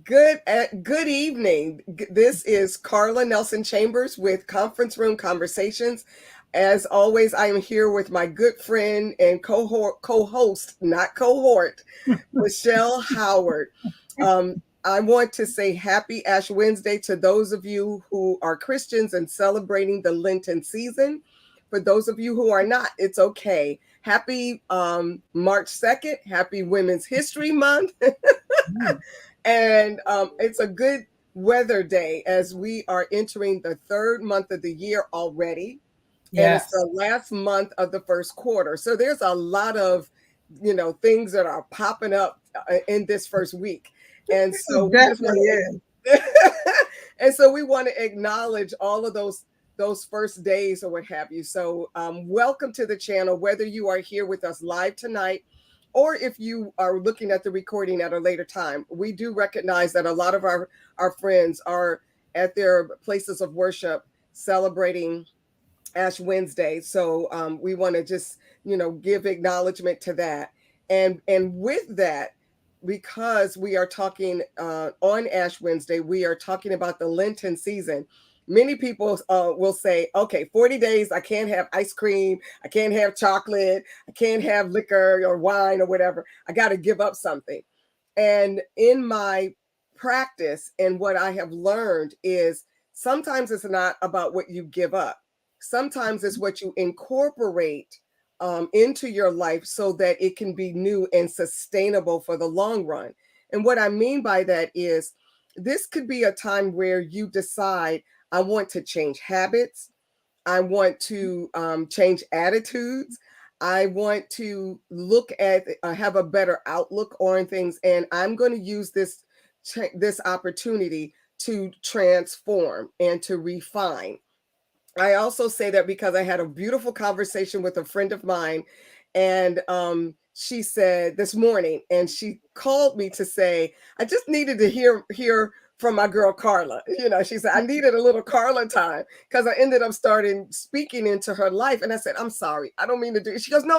Good evening. This is Carla Nelson Chambers with Conference Room Conversations. As always, I am here with my good friend and co-host, not cohort, Michelle Howard. I want to say happy Ash Wednesday to those of you who are Christians and celebrating the Lenten season. For those of you who are not, it's okay. Happy March 2nd. Happy Women's History Month. And it's a good weather day as we are entering the third month of the year already. And it's the last month of the first quarter. So there's a lot of, things that are popping up in this first week. And so we just want to, and so we want to acknowledge all of those first days or what have you. So welcome to the channel, whether you are here with us live tonight or if you are looking at the recording at a later time. We do recognize that a lot of our friends are at their places of worship celebrating Ash Wednesday. So we want to just, give acknowledgement to that. And with that, because we are talking on Ash Wednesday, we are talking about the Lenten season. Many people will say, okay, 40 days, I can't have ice cream, I can't have chocolate, I can't have liquor or wine or whatever. I got to give up something. And in my practice and what I have learned is sometimes it's not about what you give up. Sometimes it's what you incorporate into your life so that it can be new and sustainable for the long run. And what I mean by that is this could be a time where you decide, I want to change habits. I want to change attitudes. I want to look at, have a better outlook on things. And I'm going to use this opportunity to transform and to refine. I also say that because I had a beautiful conversation with a friend of mine, and she said this morning, and she called me to say, I just needed to hear from my girl Carla. She said, I needed a little Carla time because I ended up starting speaking into her life. And I said, I'm sorry, I don't mean to do it. She goes, no,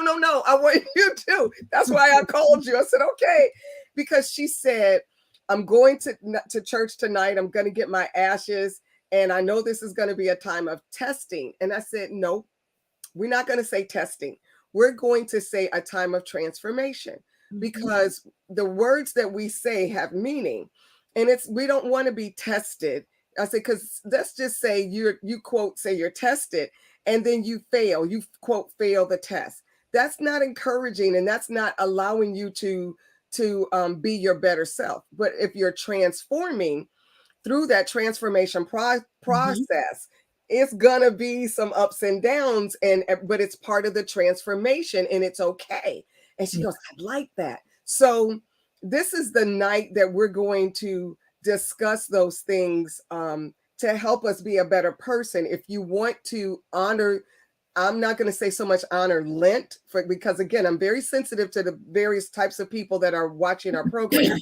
I want you to. That's why I called you. I said, okay. Because she said, I'm going to church tonight. I'm going to get my ashes. And I know this is going to be a time of testing. And I said, no, we're not going to say testing. We're going to say a time of transformation, because the words that we say have meaning. And we don't want to be tested. I said, because let's just say you quote, say you're tested and then you fail, you quote, fail the test. That's not encouraging. And that's not allowing you to be your better self. But if you're transforming, through that transformation process, it's gonna be some ups and downs, but it's part of the transformation, and it's okay. And she goes, I like that. So this is the night that we're going to discuss those things to help us be a better person. If you want to honor, I'm not going to say so much honor Lent, because again, I'm very sensitive to the various types of people that are watching our program.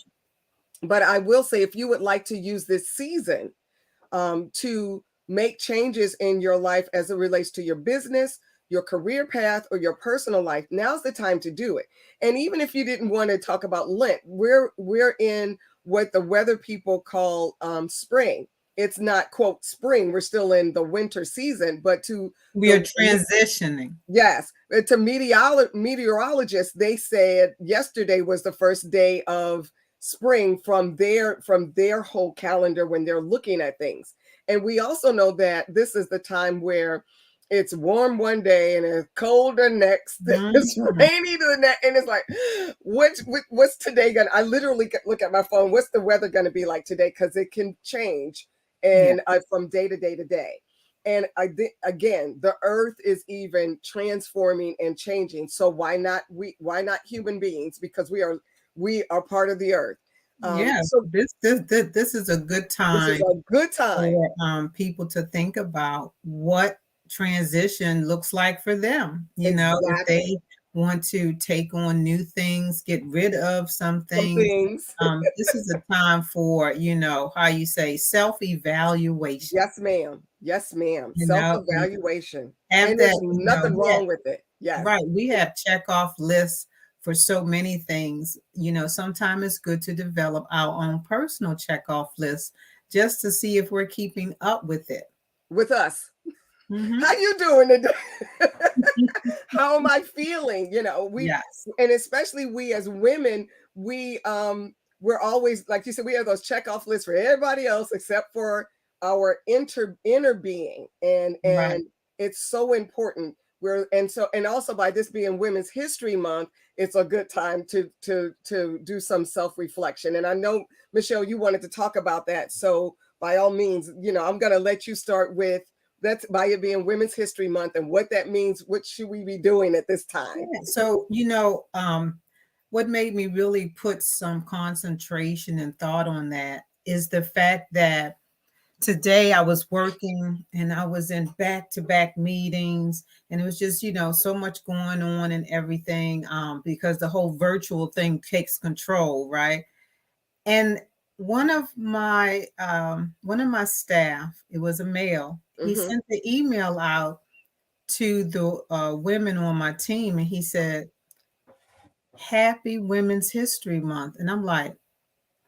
But I will say, if you would like to use this season to make changes in your life as it relates to your business, your career path, or your personal life, now's the time to do it. And even if you didn't want to talk about Lent, we're in what the weather people call spring. It's not, quote, spring. We're still in the winter season, but we are transitioning. Yes. To meteorologists, they said yesterday was the first day of spring from their whole calendar when they're looking at things. And we also know that this is the time where it's warm one day and it's cold the next. It's rainy the next, and it's like, what's today gonna? I literally look at my phone. What's the weather gonna be like today? Because it can change and from day to day to day. And again, the earth is even transforming and changing. So why not human beings? Because we are part of the earth. So this is a good time. This is a good time for people to think about what transition looks like for them. If they want to take on new things, get rid of some things. This is a time for, how you say, self-evaluation. Yes, ma'am. Yes, ma'am. Self-evaluation. And there's nothing wrong with it. Yes. Right. We have checkoff lists for so many things. Sometimes it's good to develop our own personal checkoff list just to see if we're keeping up with it. With us. Mm-hmm. How you doing today? How am I feeling? Yes. And especially we as women, we're always, like you said, we have those checkoff lists for everybody else except for our inner being. And Right. it's so important. And also by this being Women's History Month, it's a good time to do some self-reflection. And I know, Michelle, you wanted to talk about that. So by all means, I'm gonna let you start with that's by it being Women's History Month and what that means. What should we be doing at this time? Yeah. So, what made me really put some concentration and thought on that is the fact that today I was working and I was in back-to-back meetings, and it was just, so much going on and everything, because the whole virtual thing takes control, right? And one of my staff, it was a male, he Mm-hmm. sent the email out to the women on my team, and he said, "Happy Women's History Month." And I'm like,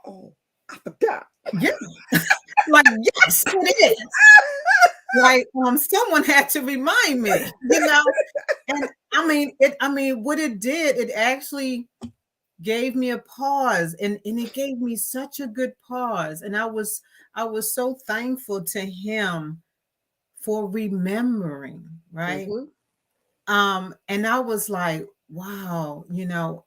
Oh, I forgot. yeah, like, yes, it is. Like, someone had to remind me, and what it did, it actually gave me a pause, and it gave me such a good pause. And I was so thankful to him for remembering, right? Mm-hmm. And I was like, wow,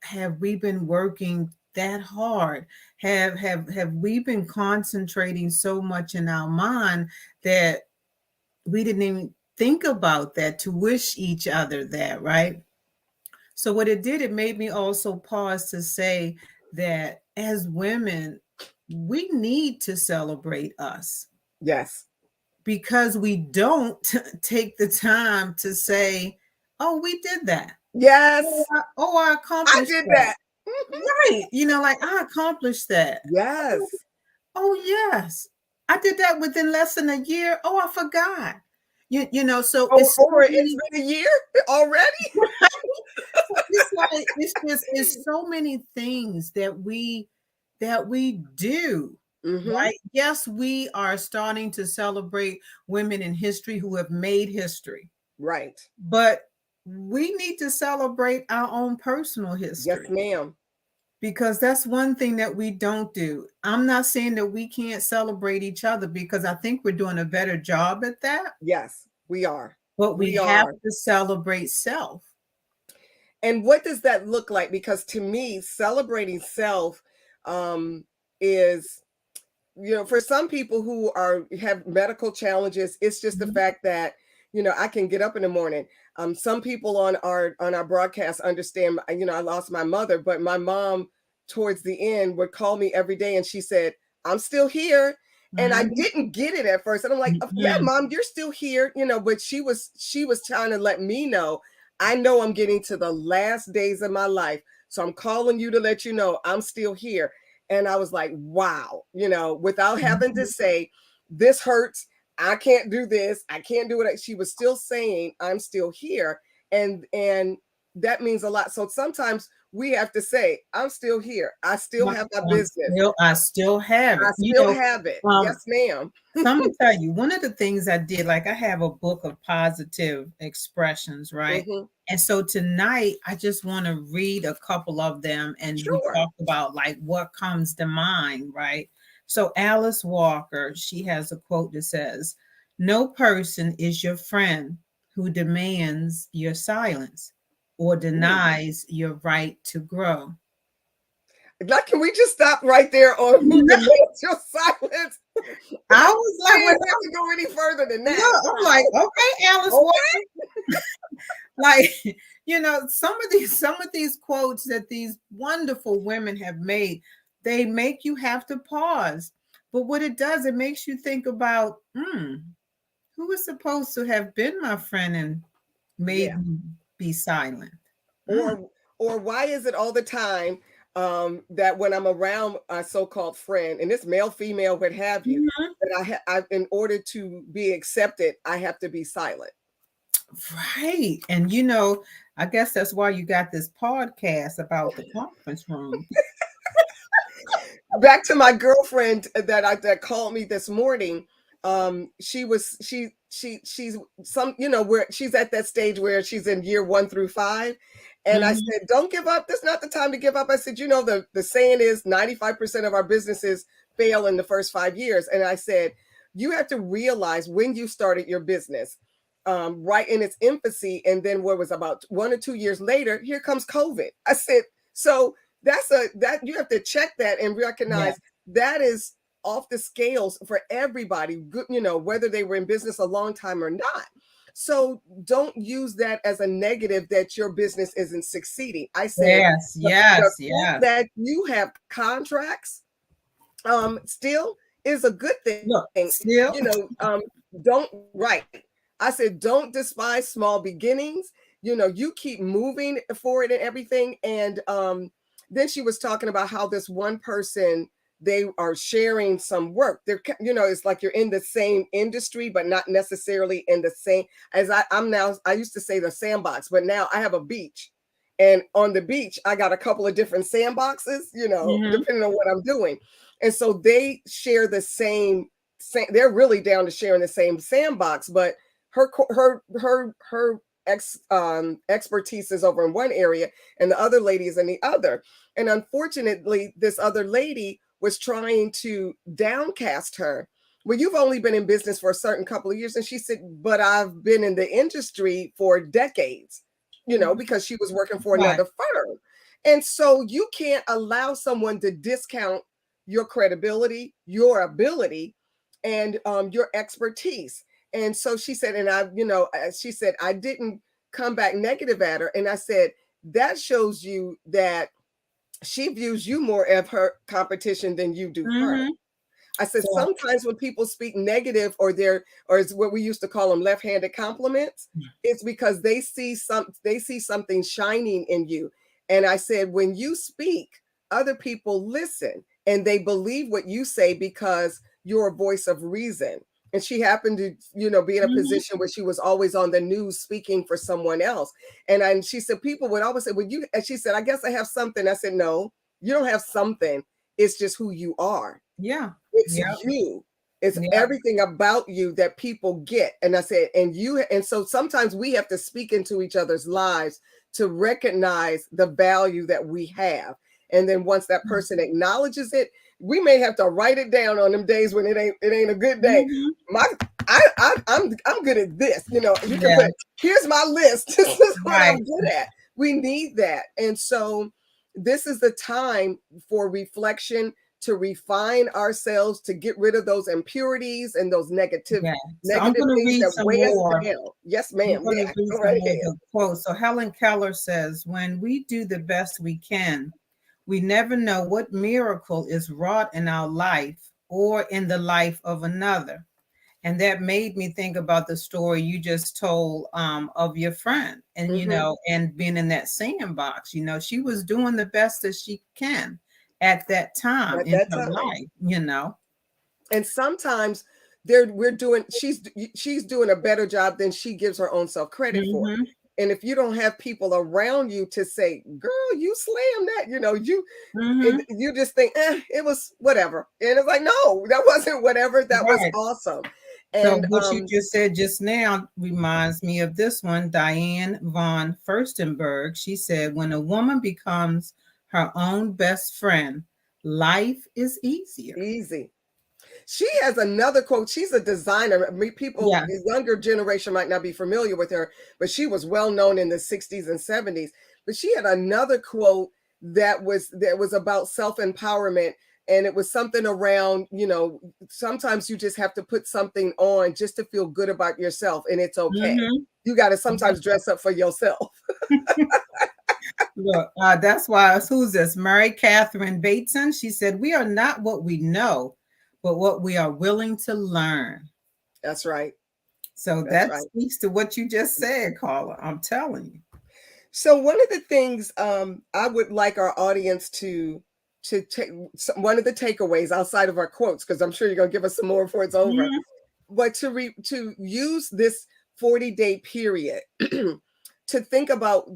have we been working that hard? Have we been concentrating so much in our mind that we didn't even think about that to wish each other that, right? So what it did, it made me also pause to say that as women, we need to celebrate us, Yes. because we don't take the time to say, oh, we did that. Yes. I I accomplished did that. that. Mm-hmm. Right. Like, I accomplished that. Yes. Oh, yes. I did that within less than a year. Oh, I forgot. So Oh, it's so or it's many, been a year already. so it's like it's so many things that we do. Mm-hmm. Right. Yes, we are starting to celebrate women in history who have made history, Right. but we need to celebrate our own personal Yes, history, ma'am. because that's one thing that we don't do. I'm not saying that we can't celebrate each other, because I think we're doing a better job at that, Yes, we are. but we We have are. to celebrate self. And what does that look like? Because to me, celebrating self is, for some people who have medical challenges, it's just the Mhm. fact that, I can get up in the morning. Some people on our broadcast understand, I lost my mother, but my mom towards the end would call me every day and she said, I'm still here. And I Mhm. didn't get it at first. And I'm like, yeah, Mhm. mom, you're still here, but she was trying to let me know, I know I'm getting to the last days of my life. So I'm calling you to let you know I'm still here. And I was like, wow, without having to Mhm. say, this hurts. I can't do this. I can't do it. She was still saying, I'm still here. And that means a lot. So sometimes we have to say, I'm still here. I still have my business. I still have I it. still have it. Yes, Um, ma'am. So I'm gonna tell you, one of the things I did, like, I have a book of positive expressions, right? Mm-hmm. And so tonight I just want to read a couple of them, and we Sure. talk about like what comes to mind, right? So Alice Walker, she has a quote that says, "No person is your friend who demands your silence or Ooh. denies your right to grow." Like, can we just stop right there on who demands your silence? I was We like, when didn't have to go any further than that. look, I'm like, okay, Alice Okay. Walker. Like, some of these quotes that these wonderful women have made, they make you have to pause. But what it does, it makes you think about, who is supposed to have been my friend and Yeah. made me be silent? Mm. Or why is it all the time that when I'm around a so-called friend, and it's male, female, what have you, Mhm. that in order to be accepted, I have to be silent. Right. And I guess that's why you got this podcast about the conference room. Back to my girlfriend that called me this morning. She's some, where she's at that stage where she's in year 1 through 5. And I Mhm. said, don't give up. This is not the time to give up. I said, the saying is 95% of our businesses fail in the first 5 years. And I said, you have to realize when you started your business, right in its infancy. And then what was about 1 or 2 years later, here comes COVID. I said, so that you have to check that and Yeah. recognize that is off the scales for everybody, whether they were in business a long time or not. So don't use that as a negative that your business isn't succeeding. I said Yes, the yes, fact yes. that you have contracts still is a good thing. Look, still, Don't right. I said, don't despise small beginnings. You keep moving forward and everything. And then she was talking about how this one person, they are sharing some work. It's like you're in the same industry, but not necessarily in the same as I'm now. I used to say the sandbox, but now I have a beach. And on the beach, I got a couple of different sandboxes, mhm, depending on what I'm doing. And so they share the same, they're really down to sharing the same sandbox, but her expertise is over in one area and the other lady is in the other. And unfortunately, this other lady was trying to downcast her. Well, you've only been in business for a certain couple of years. And she said, but I've been in the industry for decades, because she was working for right, another firm. And so you can't allow someone to discount your credibility, your ability, and your expertise. And so she said, and she said, I didn't come back negative at her. And I said, that shows you that she views you more of her competition than you do her. mhm, I said, so sometimes when people speak negative or it's what we used to call them left-handed compliments, it's because they see something shining in you. And I said, when you speak, other people listen and they believe what you say because you're a voice of reason. And she happened to, be in a mhm, position where she was always on the news speaking for someone else. And she said, people would always say, well, and she said, I guess I have something. I said, no, you don't have something. It's just who you are. yeah, It's yep, you. It's yep, everything about you that people get. And I said, and so sometimes we have to speak into each other's lives to recognize the value that we have. And then once that person acknowledges it, we may have to write it down on them days when it ain't a good day. mhm, My I'm good at this. You can yeah, put, here's my list. This is what right, I'm good at. We need that. And so this is the time for reflection, to refine ourselves, to get rid of those impurities and those yeah. So I'm negative gonna things read that some weigh us more. down. Yes, I'm ma'am. gonna Yeah, read go some right more of ahead. the quotes. So Helen Keller says, "When we do the best we can, we never know what miracle is wrought in our life or in the life of another." And that made me think about the story you just told of your friend, and Mm-hmm. and being in that sandbox. She was doing the best that she can at that time At in that her time. life. And sometimes she's doing a better job than she gives her own self credit for. Hmm. And if you don't have people around you to say, girl, you slammed that, Hmm. you just think, it was whatever. And it's like, no, that wasn't whatever. That was Right. awesome. So And what you just said just now reminds me of this one, Diane von Furstenberg. She said, when a woman becomes her own best friend, life is easier. easy. She has another quote. She's a designer. I mean, people, Yeah. the younger generation might not be familiar with her, but she was well known in the 60s and 70s. But she had another quote that was about self-empowerment. And it was something around, sometimes you just have to put something on just to feel good about yourself, and it's okay. Hmm. You got to sometimes dress up for yourself. Look, that's why, who's this? Mary Catherine Bateson. She said, we are not what we know, but what we are willing to learn. That's right. So That's that right. speaks to what you just said, Carla. I'm telling you. So one of the things I would like our audience to take, one of the takeaways outside of our quotes, because I'm sure you're going to give us some more before it's over, Mhm. but to use this 40-day period to think about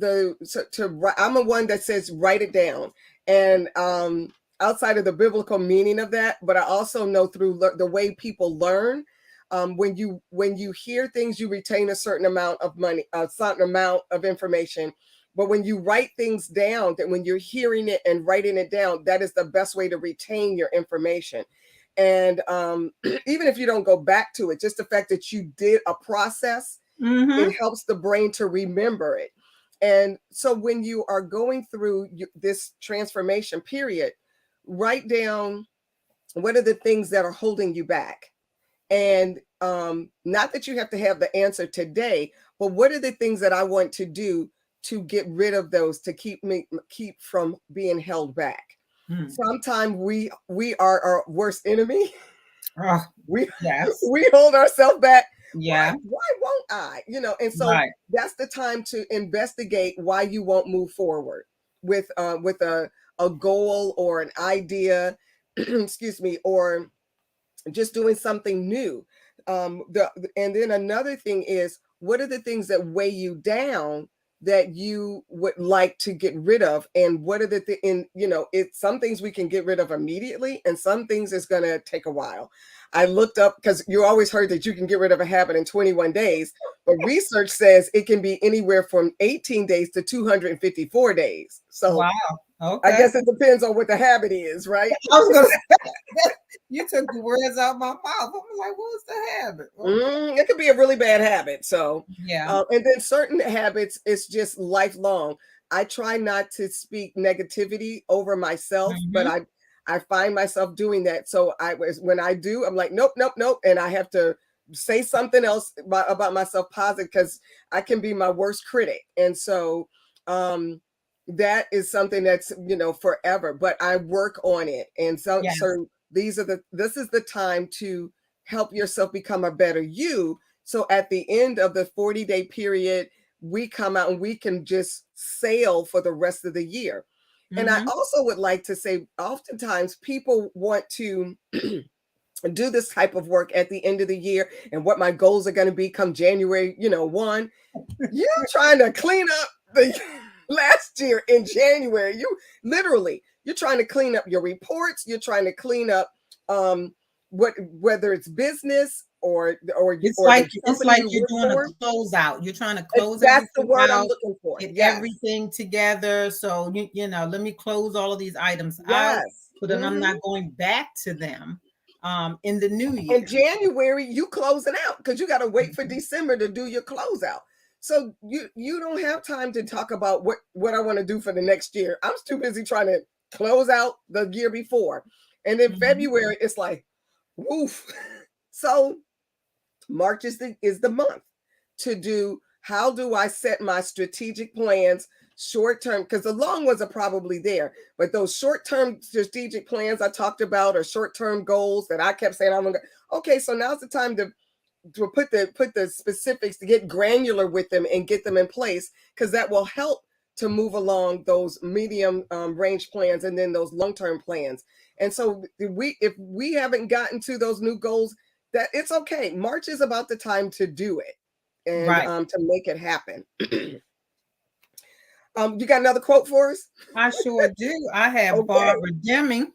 I'm a one that says write it down, and outside of the biblical meaning of that, but I also know through the way people learn. When you hear things, you retain a certain amount of money, a certain amount of information. But when you write things down, that when you're hearing it and writing it down, that is the best way to retain your information. And even if you don't go back to it, just the fact that you did a process, it helps the brain to remember it. And so when you are going through this transformation period, write down what are the things that are holding you back. And not that you have to have the answer today, but what are the things that I want to do to get rid of those, to keep from being held back. Sometimes we are our worst enemy. We hold ourselves back. Why won't I? And so that's the time to investigate why you won't move forward with a goal or an idea, excuse me, or just doing something new. And then another thing is, what are the things that weigh you down that you would like to get rid of? And what are some things we can get rid of immediately, and some things is going to take a while. I looked up, because you always heard that you can get rid of a habit in 21 days, but research says it can be anywhere from 18 days to 254 days. So wow. Okay. I guess it depends on what the habit is, right? I was going to say, you took the words out of my mouth. I'm like, what's the habit? Okay. It could be a really bad habit. So, yeah. And then certain habits, it's just lifelong. I try not to speak negativity over myself, but I find myself doing that. So when I do, I'm like, nope. And I have to say something else about myself positive, because I can be my worst critic. And so, that is something that's, forever, but I work on it. And so this is the time to help yourself become a better you. So at the end of the 40-day period, we come out and we can just sail for the rest of the year. And I also would like to say, oftentimes people want to do this type of work at the end of the year, and what my goals are going to be come January, 1. You're trying to clean up the last year in January. You're trying to clean up your reports. You're trying to clean up whether it's business or it's like you're doing a closeout. You're trying to close. That's the word I'm looking for. Get everything together. So let me close all of these items out, so then I'm not going back to them in the new year. In January, you closing out, because you got to wait for December to do your closeout. So you don't have time to talk about what I want to do for the next year. I'm too busy trying to close out the year before. And then February, it's like, woof. So March is the month to do, how do I set my strategic plans short-term, because the long ones are probably there, but those short-term strategic plans I talked about, or short-term goals that I kept saying I'm gonna, okay, so now's the time to put the specifics, to get granular with them and get them in place, because that will help to move along those medium range plans and then those long-term plans. And so if we haven't gotten to those new goals, that it's okay. March is about the time to do it and to make it happen. You got another quote for us? I sure do. I have Barbara Deming.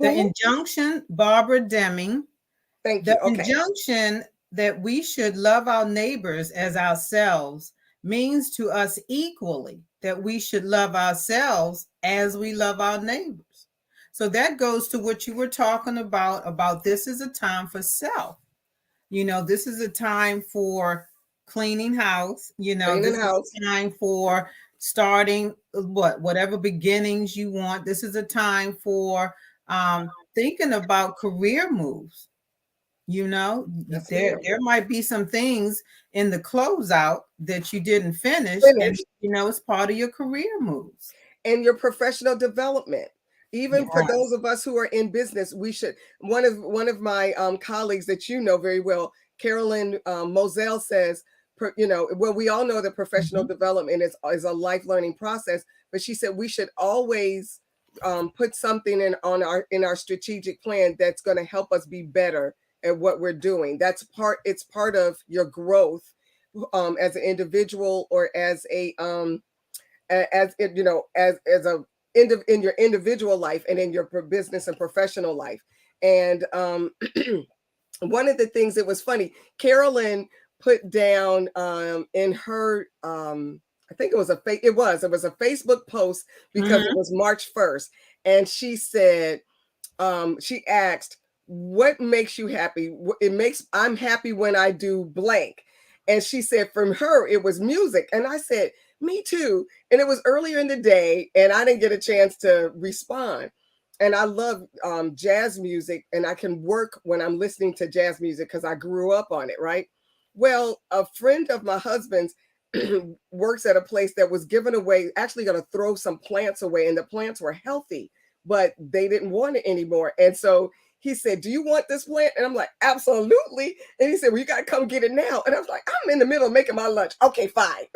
The injunction, Barbara Deming. Thank you. The injunction that we should love our neighbors as ourselves means to us equally that we should love ourselves as we love our neighbors. So that goes to what you were talking about this is a time for self. This is a time for cleaning house. This is a time for starting whatever beginnings you want. This is a time for thinking about career moves. There might be some things in the closeout that you didn't finish. And it's part of your career moves and your professional development. Even for those of us who are in business, we should. One of my colleagues that you know very well, Carolyn Moselle, says, well, we all know that professional development is a life learning process, but she said we should always put something in our strategic plan that's going to help us be better at what we're doing. It's part of your growth. as an individual or as as you know, as a in your individual life and in your business and professional life. And one of the things that was funny, Carolyn put down in her I think it was it was a Facebook post because it was March 1st, and she said, she asked, what makes you happy? I'm happy when I do blank. And she said from her it was music, and I said me too. And it was earlier in the day and I didn't get a chance to respond. And I love jazz music, and I can work when I'm listening to jazz music because I grew up on it, right? Well, a friend of my husband's works at a place that was giving away, actually going to throw some plants away, and the plants were healthy, but they didn't want it anymore. And so he said, do you want this plant? And I'm like, absolutely. And he said, well, you got to come get it now. And I was like, I'm in the middle of making my lunch. Okay, fine.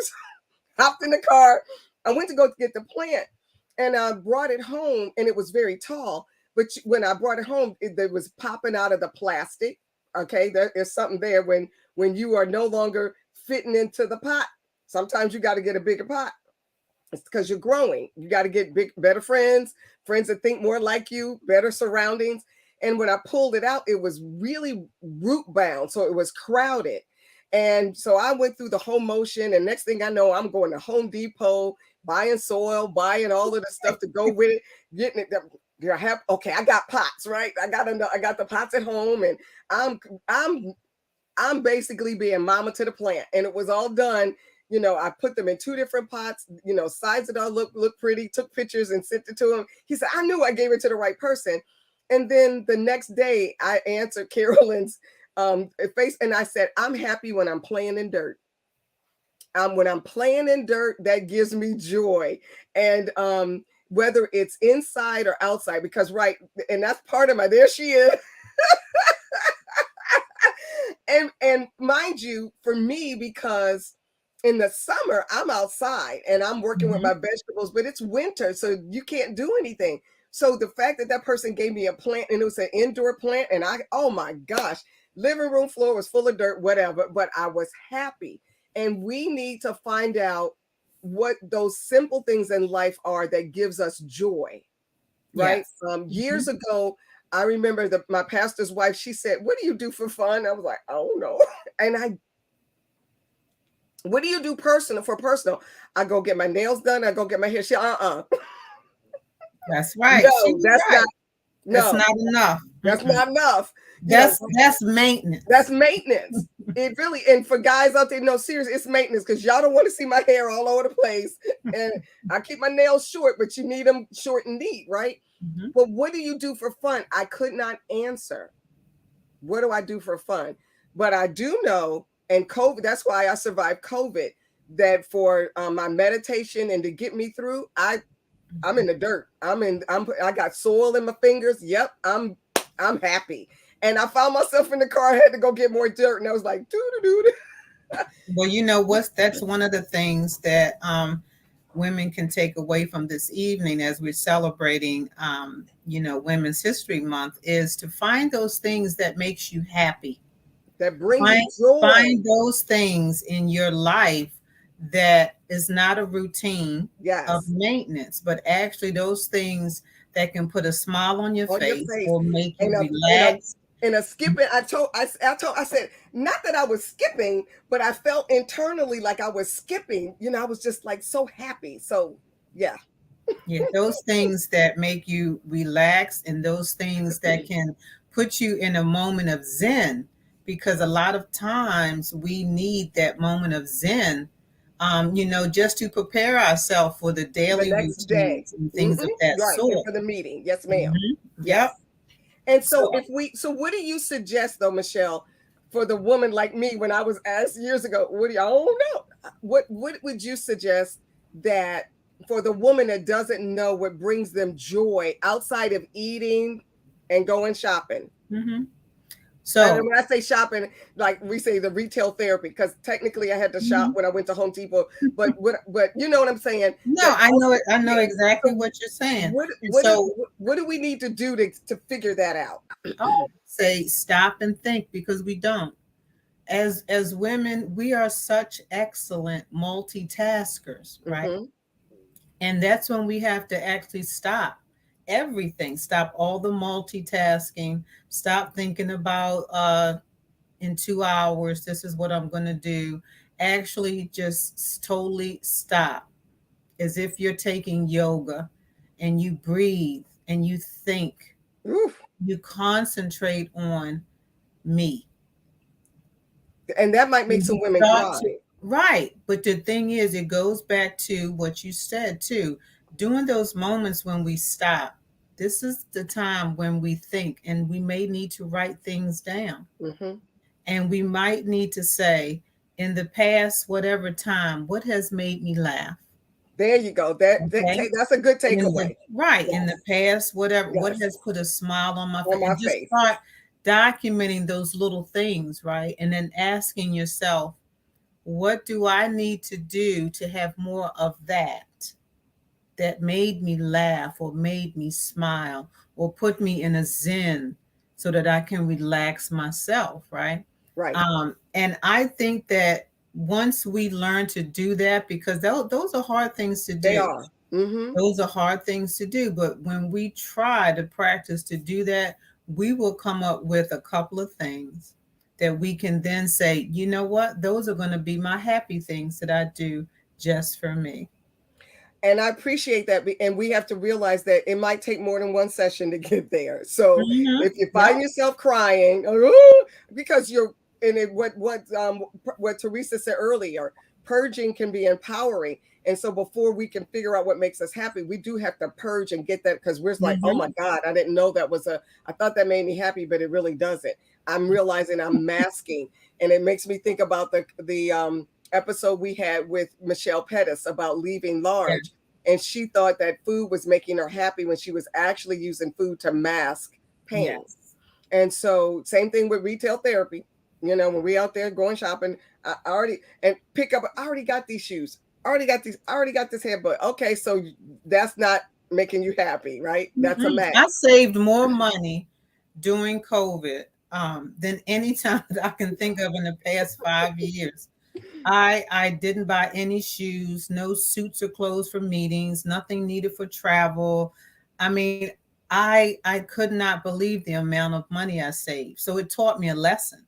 Hopped in the car. I went to go get the plant, and I brought it home, and it was very tall. But when I brought it home, it was popping out of the plastic. Okay, there is something there when you are no longer fitting into the pot. Sometimes you got to get a bigger pot. It's because you're growing. You got to get better friends that think more like you, better surroundings. And when I pulled it out, it was really root bound. So it was crowded. And so I went through the whole motion. And next thing I know, I'm going to Home Depot, buying soil, buying all of the stuff to go with it, getting it. I got pots, right? I got the pots at home, and I'm basically being mama to the plant. And it was all done. I put them in 2 different pots, sides that all look pretty, took pictures and sent it to him. He said, I knew I gave it to the right person. And then the next day I answered Carolyn's face, and I said, I'm happy when I'm playing in dirt. When I'm playing in dirt, that gives me joy. And whether it's inside or outside, because and that's part of there she is. and mind you, for me, because in the summer I'm outside and I'm working with my vegetables, but it's winter, so you can't do anything. So the fact that person gave me a plant, and it was an indoor plant, and oh my gosh, living room floor was full of dirt, whatever, but I was happy. And we need to find out what those simple things in life are that gives us joy, right? Yes. Years ago, I remember my pastor's wife, she said, what do you do for fun? I was like, I don't know. And what do you do for personal? I go get my nails done. I go get my hair. That's right. No, that's right. That's not enough. That's not enough. That's maintenance. That's maintenance. It really, and for guys out there, no, seriously, it's maintenance, because y'all don't want to see my hair all over the place. And I keep my nails short, but you need them short and neat, right? But what do you do for fun? I could not answer. What do I do for fun? But I do know, and COVID, that's why I survived COVID, that for my meditation and to get me through, I'm in the dirt. I got soil in my fingers. Yep, I'm happy. And I found myself in the car. I had to go get more dirt, and I was like, doo. Well, that's one of the things that women can take away from this evening as we're celebrating, Women's History Month, is to find those things that makes you happy. That bring you joy. Find those things in your life that is not a routine of maintenance, but actually those things that can put a smile on your face or make you relax. And a skipping, I said, not that I was skipping, but I felt internally like I was skipping. I was just like so happy. So yeah. Yeah, those things that make you relax, and those things that can put you in a moment of zen, because a lot of times we need that moment of zen, just to prepare ourselves for the daily routines and things of that sort. And for the meeting. Yes, ma'am. Yep. And so what do you suggest though, Michelle, for the woman like me, when I was asked years ago, I don't know. What would you suggest that for the woman that doesn't know what brings them joy outside of eating and going shopping? So when I say shopping, like we say the retail therapy, because technically I had to shop when I went to Home Depot, but you know what I'm saying? No, I know it. I know exactly what you're saying. What do we need to do to figure that out? Say stop and think, because we don't. as women, we are such excellent multitaskers, right? Mm-hmm. And that's when we have to actually stop everything, stop all the multitasking, stop thinking about in 2 hours, this is what I'm going to do. Actually, just totally stop, as if you're taking yoga, and you breathe and you think, Oof. you concentrate on me. And that might make And some you women start cry. to, right. But the thing is, it goes back to what you said too. During those moments when we stop, this is the time when we think, and we may need to write things down. Mm-hmm. And we might need to say, in the past, whatever time, what has made me laugh? There you go. Okay. That's a good In the takeaway. right, in the Yes. past, whatever, what Yes. has put a smile on my On face, my and just face. start documenting those little things, right? And then asking yourself, what do I need to do to have more of that made me laugh or made me smile or put me in a zen, so that I can relax myself, right? Right. And I think that once we learn to do that, because those are hard things to They do. are. Mm-hmm. Those are hard things to do. But when we try to practice to do that, we will come up with a couple of things that we can then say, you know what, those are going to be my happy things that I do just for me. And I appreciate that. And we have to realize that it might take more than one session to get there. So Mm-hmm. if you Right. find yourself crying, "Oh," because you're, and what Teresa said earlier, purging can be empowering. And so before we can figure out what makes us happy, we do have to purge and get that, because we're like, oh my Mm-hmm. God, I didn't know that was I thought that made me happy, but it really doesn't. I'm realizing I'm masking. And it makes me think about the episode we had with Michelle Pettis about leaving Yeah. large. And she thought that food was making her happy when she was actually using food to mask pain. Yes. And so, same thing with retail therapy. When we out there going shopping, I already and pick up. I already got these shoes. I already got these. I already got this headbutt. Okay, so that's not making you happy, right? That's a Mm-mm. mask. I saved more money during COVID than any time that I can think of in the past 5 years. I didn't buy any shoes, no suits or clothes for meetings, nothing needed for travel. I mean, I could not believe the amount of money I saved. So it taught me a lesson.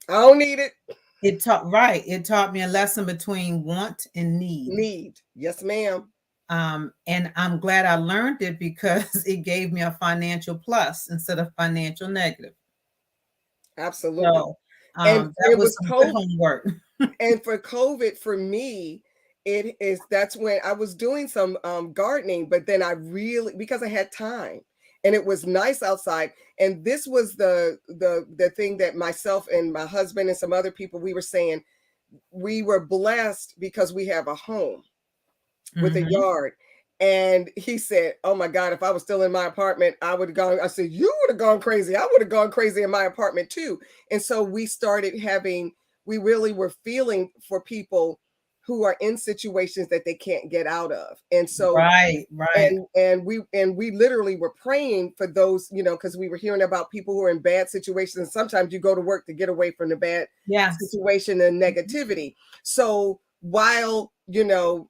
I don't need it. It taught me a lesson between want and need. Need. Yes, ma'am. And I'm glad I learned it, because it gave me a financial plus instead of financial negative. Absolutely. So And that it was was some good COVID. homework. And for COVID, for me, that's when I was doing some gardening, but then I really, because I had time and it was nice outside. And this was the thing that myself and my husband and some other people, we were saying, we were blessed because we have a home with a Mm-hmm. yard. And he said, oh my God, if I was still in my apartment, I would have gone. I said, you would have gone crazy. I would have gone crazy in my apartment too. And so we really were feeling for people who are in situations that they can't get out of. And so, Right, right. and we literally were praying for those, because we were hearing about people who are in bad situations. And sometimes you go to work to get away from the bad Yes. situation and negativity. So while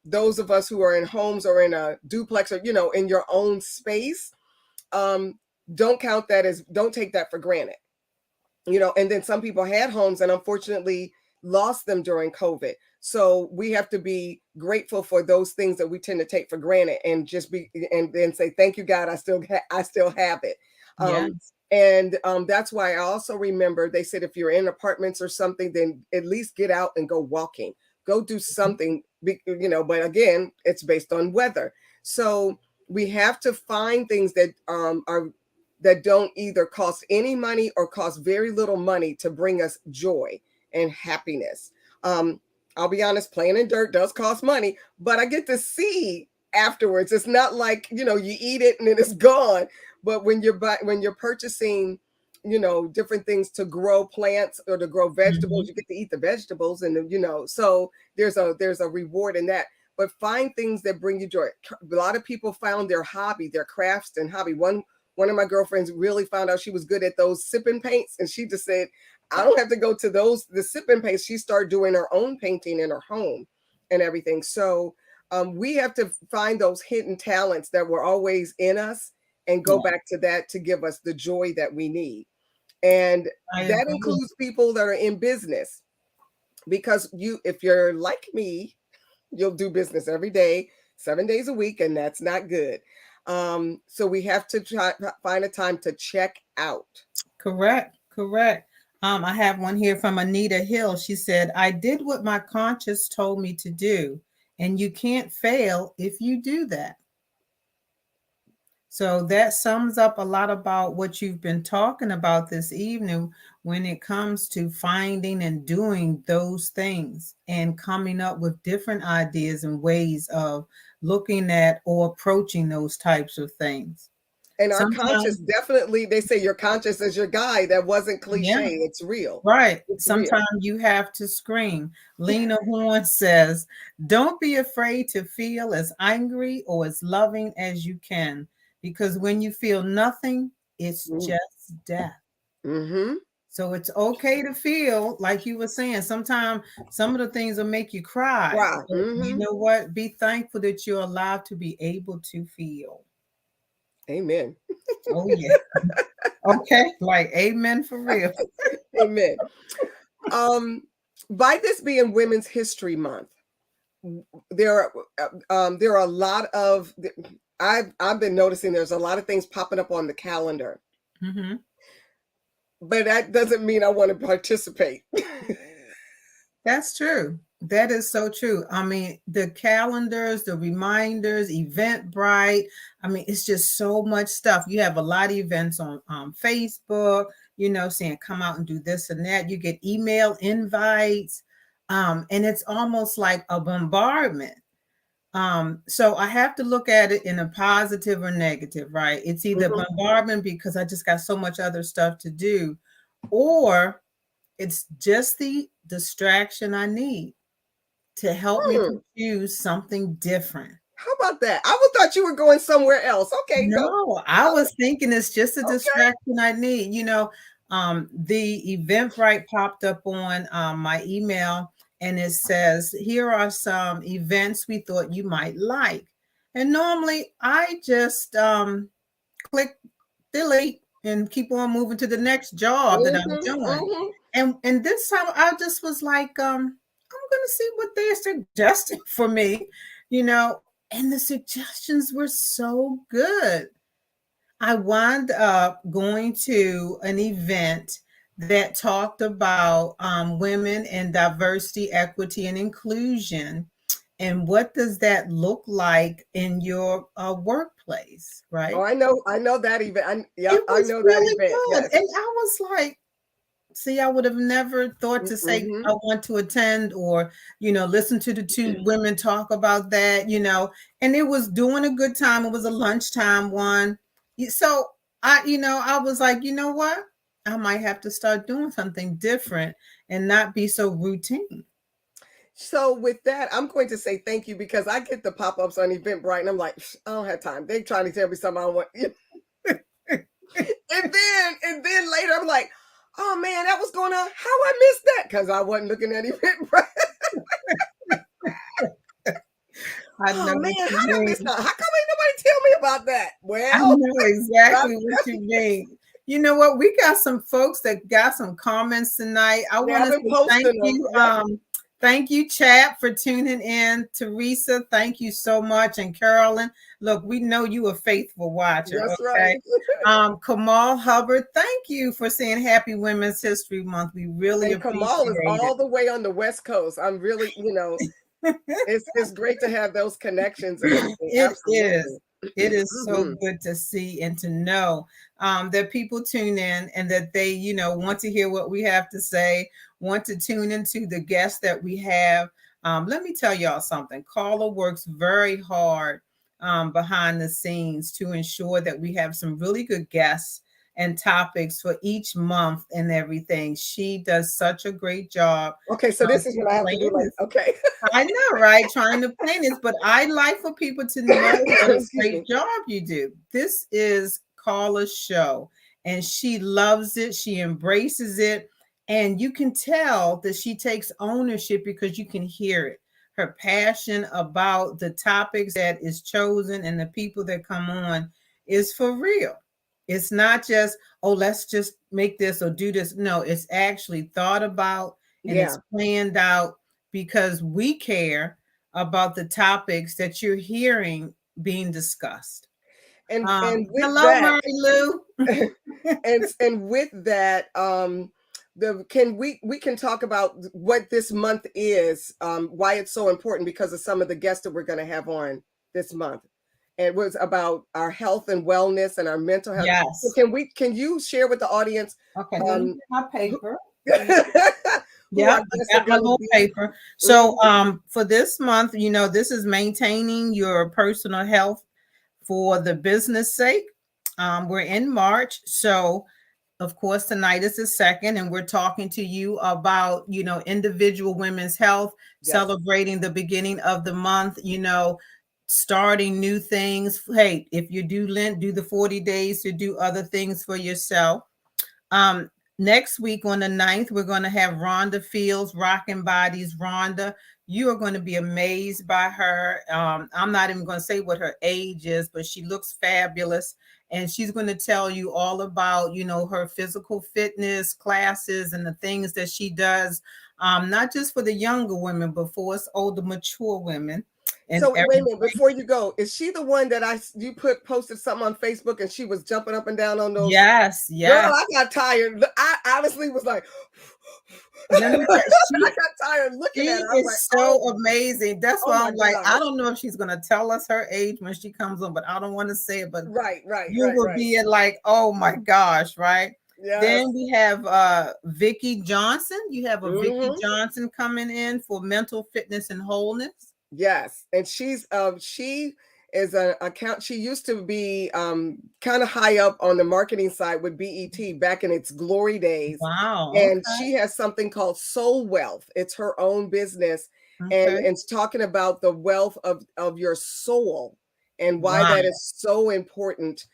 those of us who are in homes or in a duplex or in your own space, um don't take that for granted. And then some people had homes and unfortunately lost them during COVID. So we have to be grateful for those things that we tend to take for granted, and just be and then say thank you God, I still have it. Yes. And that's why I also remember they said if you're in apartments or something, then at least get out and go walking, go do something, but again, it's based on weather. So we have to find things that don't either cost any money or cost very little money to bring us joy and happiness. Um, I'll be honest, playing in dirt does cost money, but I get to see afterwards. It's not like, you eat it and then it's gone. But when you're purchasing, different things to grow plants or to grow vegetables, Mm-hmm. you get to eat the vegetables, and so there's a reward in that. But find things that bring you joy. A lot of people found their hobby, their crafts and hobby. One of my girlfriends really found out she was good at those sipping paints, and she just said, I don't have to go to the sip and paint. She started doing her own painting in her home and everything. So we have to find those hidden talents that were always in us and go back to that to give us the joy that we need. And that includes people that are in business, because if you're like me, you'll do business every day, 7 days a week, and that's not good. So we have to find a time to check out. Correct. I have one here from Anita Hill. She said, I did what my conscience told me to do, and you can't fail if you do that. So that sums up a lot about what you've been talking about this evening when it comes to finding and doing those things and coming up with different ideas and ways of looking at or approaching those types of things. And our conscious, definitely, they say your conscious is your guide. That wasn't cliche. It's real. Right. Sometimes you have to scream. Lena Horne says, don't be afraid to feel as angry or as loving as you can, because when you feel nothing, it's just death. So it's okay to feel, like you were saying, sometimes some of the things will make you cry. You know what? Be thankful that you're allowed to be able to feel. Amen. Oh, yeah. Okay. Like, amen for real. Amen. By this being Women's History Month, there are a lot of, I've been noticing there's a lot of things popping up on the calendar. But that doesn't mean I want to participate. That's true. That is so true. I mean, the calendars, the reminders, Eventbrite. I mean, it's just so much stuff. You have a lot of events on Facebook, saying come out and do this and that. You get email invites. And it's almost like a bombardment. So I have to look at it in a positive or negative, right? It's either bombardment because I just got so much other stuff to do, or it's just the distraction I need to help me to choose something different. How about that? I thought you were going somewhere else. Okay. No, I was thinking it's just a distraction I need. The Eventbrite popped up on my email, and it says, here are some events we thought you might like. And normally I just click delete and keep on moving to the next job that I'm doing. And this time I just was like, I'm going to see what they're suggesting for me, and the suggestions were so good. I wound up going to an event that talked about women and diversity, equity, and inclusion. And what does that look like in your workplace, right? Oh, I know that event. I know really that event. Yes. And I was like, see, I would have never thought to say I want to attend or, listen to the two women talk about that, and it was doing a good time. It was a lunchtime one. So I was like, you know what? I might have to start doing something different and not be so routine. So with that, I'm going to say thank you, because I get the pop-ups on Eventbrite and I'm like, I don't have time. They're trying to tell me something I want. and then later I'm like, oh man, that was going on. How I missed that? Because I wasn't looking at Eventbrite. Oh man, how did I miss that? How come ain't nobody tell me about that? Well, I know exactly what you mean. You know what? We got some folks that got some comments tonight. I want to say thank you. Thank you, chat, for tuning in. Teresa, thank you so much. And Carolyn, look, we know you a faithful watcher. That's right. Kamal Hubbard, thank you for saying Happy Women's History Month. We really appreciate it. Kamal is all the way on the West Coast. I'm really, it's great to have those connections. It is. It is so good to see and to know that people tune in and that they, want to hear what we have to say, want to tune into the guests that we have. Let me tell y'all something. Carla works very hard behind the scenes to ensure that we have some really good guests and topics for each month and everything. She does such a great job. Okay, so this is what I have to do. Okay. I know, right? Trying to plan this, but I like for people to know what a great job you do. This is Carla's show, and she loves it. She embraces it. And you can tell that she takes ownership because you can hear it. Her passion about the topics that is chosen and the people that come on is for real. It's not just, oh, let's just make this or do this. No, it's actually thought about and it's planned out because we care about the topics that you're hearing being discussed. And with Hello, that, Mary Lou. and with that, we can talk about what this month is, why it's so important because of some of the guests that we're going to have on this month. It was about our health and wellness and our mental health. Yes. So can you share with the audience? Okay, let me get my paper. Yeah, I got my little paper. So for this month, this is maintaining your personal health for the business sake. We're in March, so of course tonight is the second, and we're talking to you about individual women's health, celebrating the beginning of the month, starting new things. Hey, if you do Lent, do the 40 days to do other things for yourself. Next week on the 9th, we're going to have Rhonda Fields, Rockin' Bodies. Rhonda, you are going to be amazed by her. I'm not even going to say what her age is, but she looks fabulous. And she's going to tell you all about, her physical fitness classes and the things that she does, not just for the younger women, but for us older, mature women. So wait a minute, before you go, is she the one that you posted something on Facebook and she was jumping up and down on those? Yes. Girl, I got tired. I honestly was like, I got tired looking at her. She is so amazing. That's why I'm like, I don't know if she's gonna tell us her age when she comes on, but I don't want to say it. But you will be in like, oh my gosh, right? Yes. Then we have Vicki Johnson. You have a Vicki Johnson coming in for mental fitness and wholeness. Yes, and she is an account. She used to be kind of high up on the marketing side with BET back in its glory days. Wow. And she has something called Soul Wealth. It's her own business. And it's talking about the wealth of your soul and why that is so important.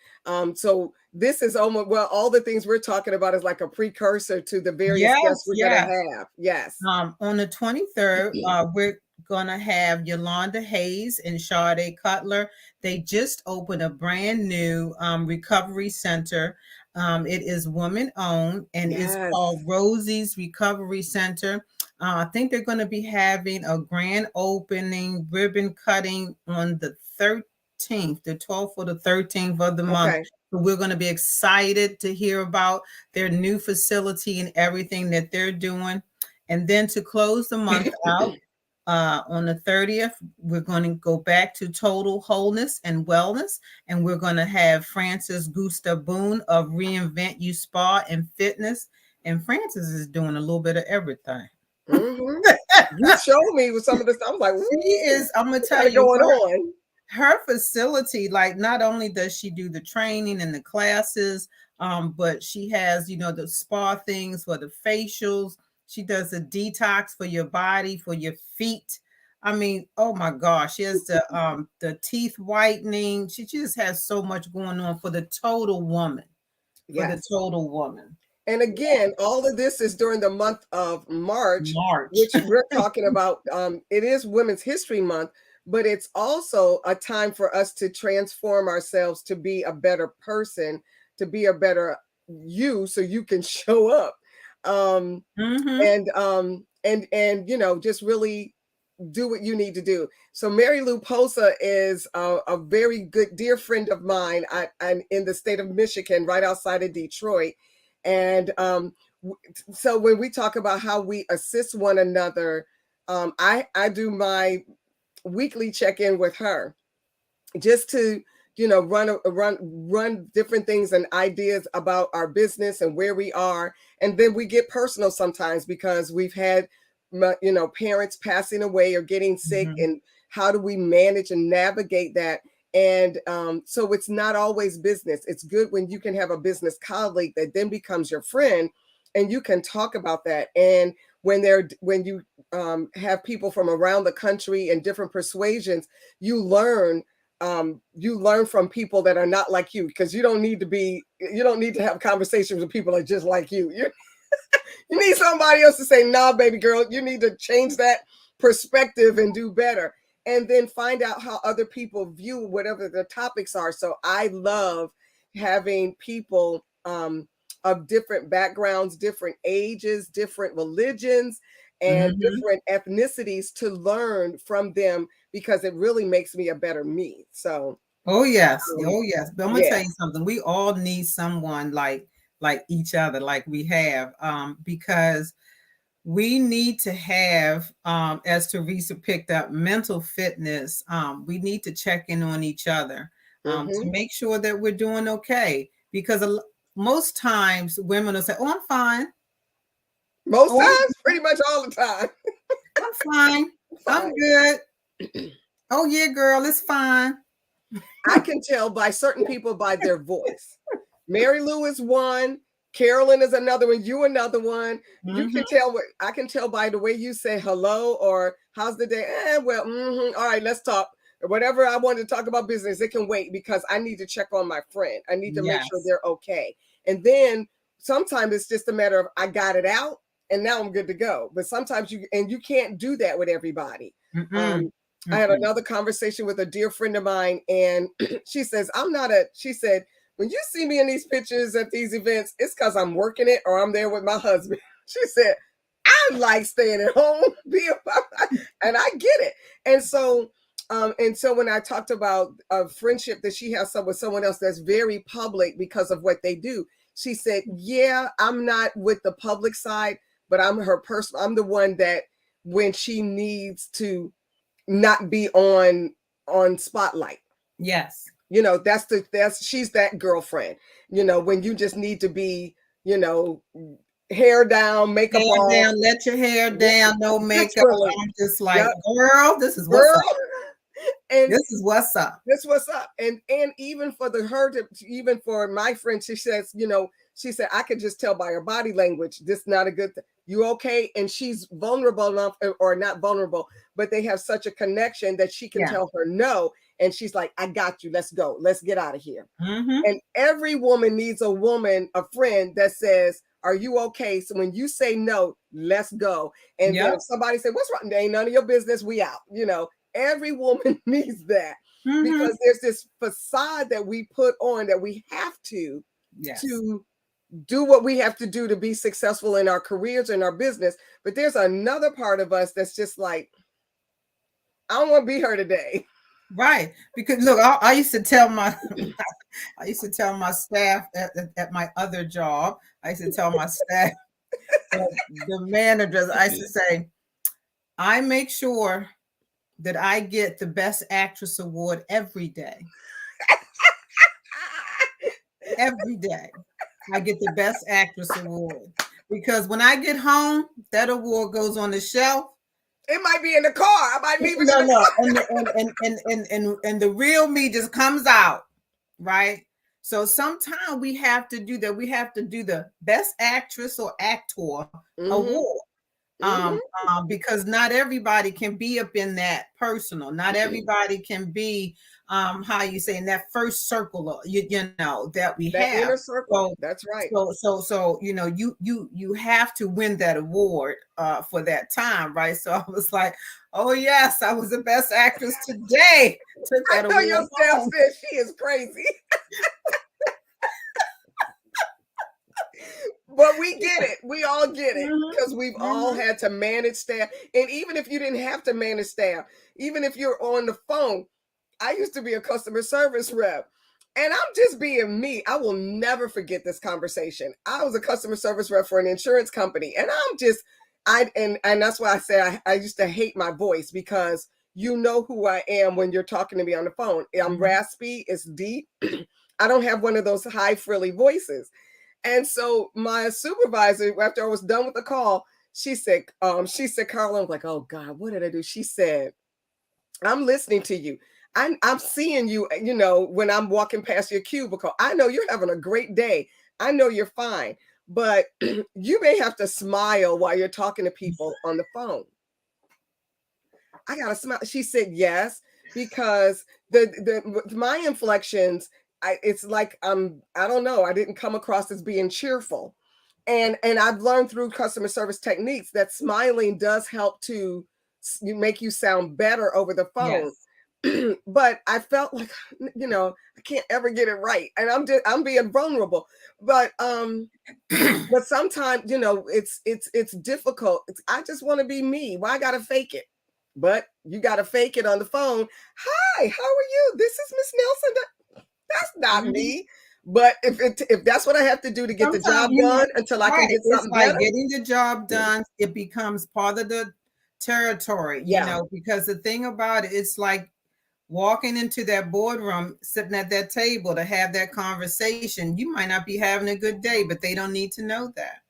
So this is almost, well, all the things we're talking about is like a precursor to the various guests we're going to have. Yes. On the 23rd, we're gonna have Yolanda Hayes and Sade Cutler. They just opened a brand new recovery center. It is woman owned and it's called Rosie's Recovery Center. I think they're going to be having a grand opening ribbon cutting on the 13th, the 12th or the 13th of the month. So we're going to be excited to hear about their new facility and everything that they're doing. And then to close the month out, on the 30th, we're going to go back to Total Wholeness and Wellness, and we're going to have Frances Gusta Boone of Reinvent You Spa and Fitness. And Frances is doing a little bit of everything. You showed me with some of this. I was like, she is. I'm going to tell you, her facility, like, not only does she do the training and the classes, but she has, the spa things for the facials. She does a detox for your body, for your feet. I mean, oh my gosh, she has the teeth whitening. She just has so much going on for the total woman. For the total woman. And again, all of this is during the month of March. Which we're talking about. It is Women's History Month, but it's also a time for us to transform ourselves to be a better person, to be a better you, so you can show up. And just really do what you need to do. So Mary Lou Posa is a very good dear friend of mine. I'm in the state of Michigan, right outside of Detroit. And so when we talk about how we assist one another, I do my weekly check-in with her just to run different things and ideas about our business and where we are. And then we get personal sometimes because we've had parents passing away or getting sick, and how do we manage and navigate that? And so it's not always business. It's good when you can have a business colleague that then becomes your friend and you can talk about that. And when you have people from around the country and different persuasions, you learn from people that are not like you, because you don't need to have conversations with people that are just like you. You need somebody else to say, nah, baby girl, you need to change that perspective and do better. And then find out how other people view whatever the topics are. So I love having people of different backgrounds, different ages, different religions, and different ethnicities to learn from them, because it really makes me a better me. So oh yes, oh yes. But I'm gonna yeah. tell you something. We all need someone like each other, like we have, because we need to have, as Teresa picked up, mental fitness. We need to check in on each other to make sure that we're doing okay. Because most times women will say, "Oh, I'm fine." Most times, pretty much all the time. I'm fine. I'm good. Oh yeah, girl, it's fine. I can tell by certain people by their voice. Mary Lou is one. Carolyn is another one. You another one. You can tell what I can tell by the way you say hello or how's the day. Well, all right, let's talk. Whatever I wanted to talk about business, it can wait because I need to check on my friend. I need to make sure they're okay. And then sometimes it's just a matter of I got it out and now I'm good to go. But sometimes you can't do that with everybody. I had another conversation with a dear friend of mine, and she says, she said, when you see me in these pictures at these events, it's because I'm working it or I'm there with my husband. She said, I like staying at home, and I get it. And so when I talked about a friendship that she has with someone else that's very public because of what they do, she said, yeah, I'm not with the public side, but I'm her person. I'm the one that when she needs to not be on spotlight. Yes. You know, she's that girlfriend, you know, when you just need to be, you know, hair down, makeup off. Down, let your hair down, no makeup. I'm just like, girl, this is what's up. And this is what's up. This what's up. And even for even for my friend, she says, you know, she said, I could just tell by her body language, this is not a good thing. You okay? And she's vulnerable enough, or not vulnerable, but they have such a connection that she can tell her no. And she's like, I got you. Let's go. Let's get out of here. And every woman needs a friend that says, are you okay? So when you say no, let's go. And then if somebody say, what's wrong? There ain't none of your business. We out. You know, every woman needs that because there's this facade that we put on that we have to do what we have to do to be successful in our careers and our business. But there's another part of us that's just like, I don't want to be her today. Right. Because look, I used to tell my staff at my other job, I used to tell my staff, the managers, I used to say, I make sure that I get the Best Actress Award every day. Every day. I get the Best Actress Award. Because when I get home, that award goes on the shelf. It might be in the car. I might leave it in the car. And the real me just comes out, right? So sometimes we have to do that. We have to do the Best Actress or Actor award. Because not everybody can be up in that personal. Not everybody can be how you say in that first circle, you know, that we that have. Inner circle. So, that's right. So you know, you have to win that award for that time, right? So I was like, oh yes, I was the Best Actress today. Took that I know your staff said she is crazy. But we get it. We all get it because we've all had to manage staff. And even if you didn't have to manage staff, even if you're on the phone, I used to be a customer service rep. And I'm just being me. I will never forget this conversation. I was a customer service rep for an insurance company. And and that's why I say I used to hate my voice, because you know who I am when you're talking to me on the phone. I'm raspy, it's deep. I don't have one of those high frilly voices. And so my supervisor, after I was done with the call, she said, Carla, I'm like, oh God, what did I do? She said, I'm listening to you. I'm seeing you, you know, when I'm walking past your cubicle. I know you're having a great day. I know you're fine, but you may have to smile while you're talking to people on the phone. I got to smile. She said, yes, because my inflections, it's like I don't know, I didn't come across as being cheerful. And I've learned through customer service techniques that smiling does help to make you sound better over the phone. Yes. But I felt like, I can't ever get it right, and I'm being vulnerable. But but sometimes, it's difficult. I just want to be me. Why I gotta fake it? But you gotta fake it on the phone. Hi, how are you? This is Miss Nelson. That's not me. But if that's what I have to do to get the Sometimes, job done until I can right. get It's something like better. getting the job done. It becomes part of the territory, Yeah. because the thing about it, it's like walking into that boardroom, sitting at that table to have that conversation. You might not be having a good day, but they don't need to know that.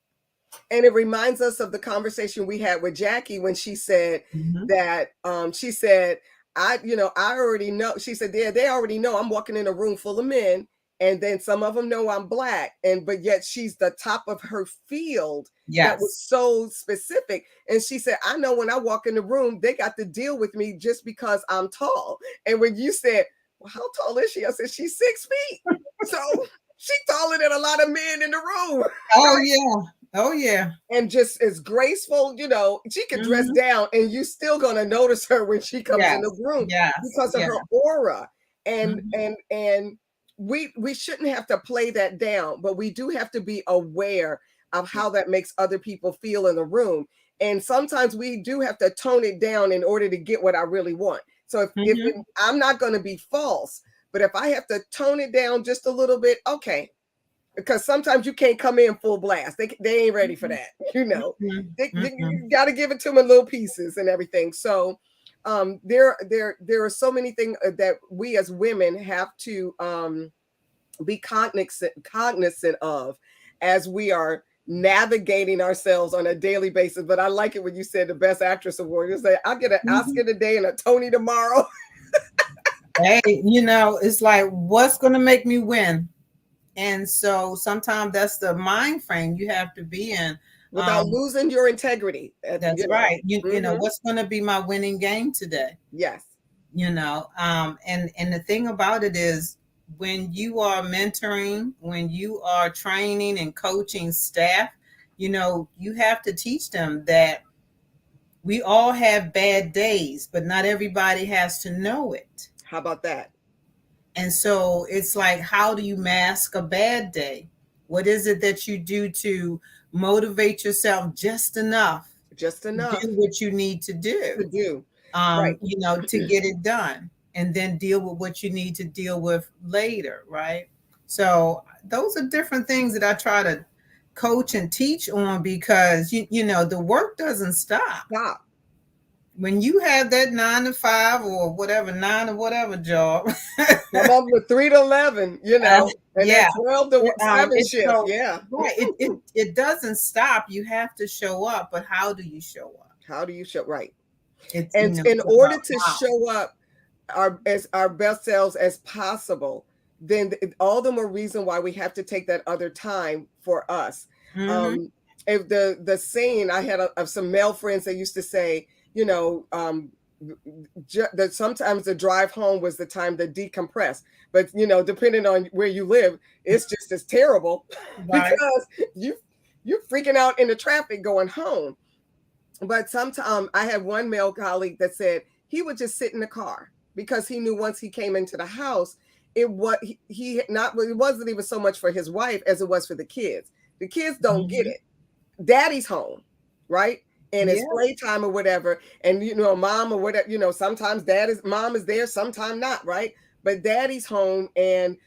And it reminds us of the conversation we had with Jackie when she said that she said, I already know. She said, yeah, they already know I'm walking in a room full of men, and then some of them know I'm Black, but yet she's the top of her field. That was Yes. so specific. And she said, I know when I walk in the room, they got to deal with me just because I'm tall. And when you said, well, how tall is she? I said, she's 6 feet. So she's taller than a lot of men in the room. Oh yeah. Oh yeah. And just as graceful, she could dress down and you still gonna notice her when she comes in Yes. the room Yes. because of Yeah. her aura. And Mhm. and we shouldn't have to play that down, but we do have to be aware of how that makes other people feel in the room. And sometimes we do have to tone it down in order to get what I really want. So I'm not going to be false, but if I have to tone it down just a little bit, okay, because sometimes you can't come in full blast. They ain't ready for that. You got to give it to them in little pieces and everything. So there are so many things that we as women have to be cognizant of as we are navigating ourselves on a daily basis. But I like it when you said the Best Actress Award. You say, I'll get an Oscar today and a Tony tomorrow. Hey, it's like, what's going to make me win? And so sometimes that's the mind frame you have to be in. Without losing your integrity. That's right. What's going to be my winning game today? Yes. And the thing about it is, when you are mentoring, when you are training and coaching staff, you have to teach them that we all have bad days, but not everybody has to know it. How about that? And so it's like, how do you mask a bad day? What is it that you do to motivate yourself just enough to do what you need to do, right. To get it done, and then deal with what you need to deal with later, right? So those are different things that I try to coach and teach on, because the work doesn't stop. When you have that 9 to 5 or whatever, 9 or whatever job, I'm up with 3 to 11, and then 12 to 7 shift. So, right, it doesn't stop. You have to show up, but how do you show up? How do you show right? It's and in order to show up as our best selves as possible, then all the more reason why we have to take that other time for us. If the saying I had of some male friends, they used to say, that sometimes the drive home was the time to decompress, but depending on where you live, it's just as terrible because you're freaking out in the traffic going home. But sometimes I had one male colleague that said he would just sit in the car because he knew once he came into the house, it wasn't even so much for his wife as it was for the kids. The kids don't get it. Daddy's home, right? And it's playtime or whatever. And mom or whatever, sometimes mom is there, sometimes not, right? But daddy's home, and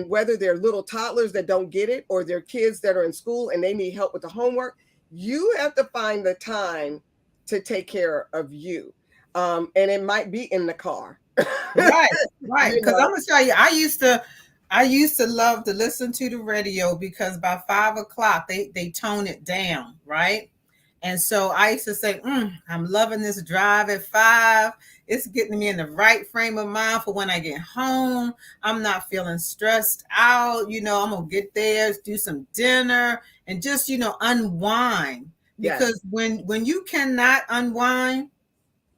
whether they're little toddlers that don't get it or they're kids that are in school and they need help with the homework, you have to find the time to take care of you. And it might be in the car. Right. Because I'm gonna tell you, I used to love to listen to the radio, because by 5 o'clock they tone it down, right? And so I used to say, I'm loving this drive at 5. It's getting me in the right frame of mind for when I get home. I'm not feeling stressed out. I'm gonna get there, do some dinner, and just unwind. Because when you cannot unwind,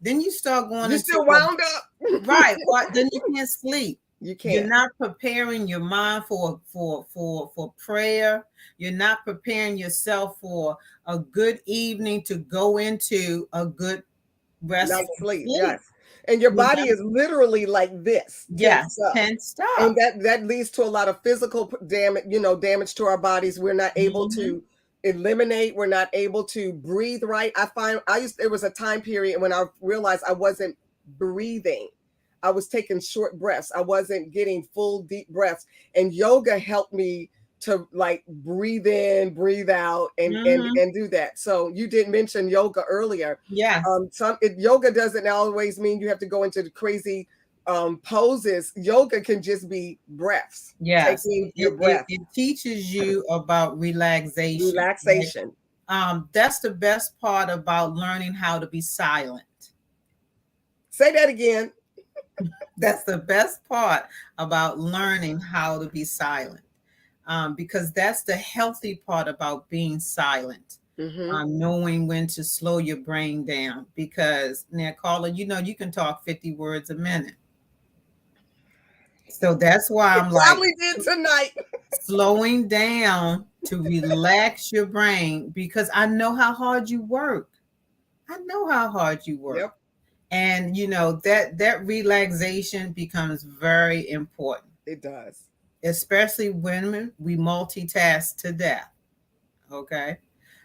then you start going you still wound up. Right. Then you can't sleep. You You're can't. not preparing your mind for prayer. You're not preparing yourself for a good evening to go into a good Night's restful sleep, sleep. yes. And your You body know? is literally like this, Yes, tensed up. tensed And up. that leads to a lot of physical damage, damage to our bodies. We're not able Mm-hmm. to eliminate, we're not able to breathe right. There was a time period when I realized I wasn't breathing. I was taking short breaths. I wasn't getting full deep breaths. And yoga helped me to like breathe in, breathe out, and Mm-hmm. do that. So you did mention yoga earlier. Yes. Yoga doesn't always mean you have to go into the crazy poses. Yoga can just be breaths. Yes. Taking your breath. It teaches you about relaxation. Right? Relaxation. That's the best part about learning how to be silent. Say that again. That's the best part about learning how to be silent, because that's the healthy part about being silent. Knowing when to slow your brain down. Because now, Carla, you can talk 50 words a minute. So that's why I'm like, Probably did tonight. slowing down to relax your brain, because I know how hard you work. I know how hard you work. Yep. And that relaxation becomes very important. It does. Especially when we multitask to death. Okay.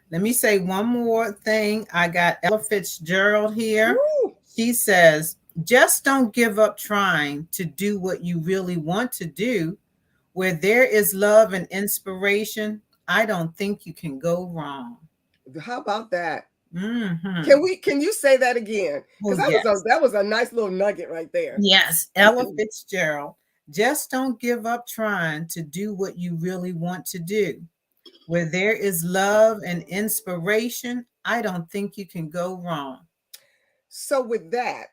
Let me say one more thing. I got Ella Fitzgerald here. Woo! She says, just don't give up trying to do what you really want to do. Where there is love and inspiration, I don't think you can go wrong. How about that? Mm-hmm. Can you say that again? Because Yes. that was a nice little nugget right there. Yes, Ella Fitzgerald. Just don't give up trying to do what you really want to do. Where there is love and inspiration, I don't think you can go wrong. So with that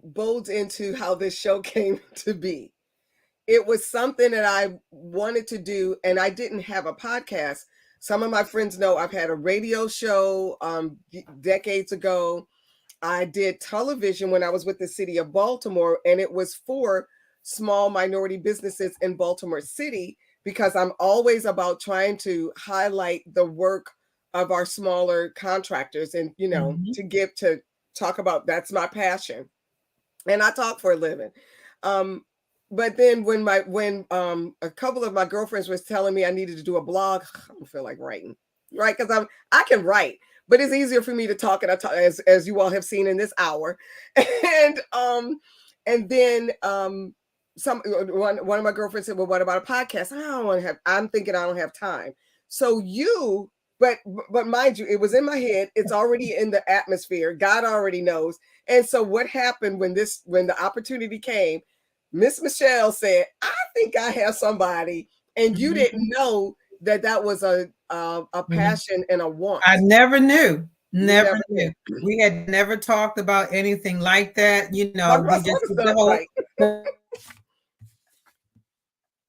bodes into how this show came to be. It was something that I wanted to do, and I didn't have a podcast. Some of my friends know I've had a radio show decades ago. I did television when I was with the city of Baltimore, and it was for small minority businesses in Baltimore City, because I'm always about trying to highlight the work of our smaller contractors and, to talk about, that's my passion. And I talk for a living. But then when a couple of my girlfriends was telling me I needed to do a blog, I don't feel like writing, right? Because I can write, but it's easier for me to talk, and I talk, as you all have seen in this hour, and then one of my girlfriends said, "Well, what about a podcast?" I don't want to have. I'm thinking I don't have time. So but mind you, it was in my head. It's already in the atmosphere. God already knows. And so what happened when the opportunity came? Miss Michelle said, "I think I have somebody," and you didn't know that was a passion and a want. I never knew. Never knew. We had never talked about anything like that. We just did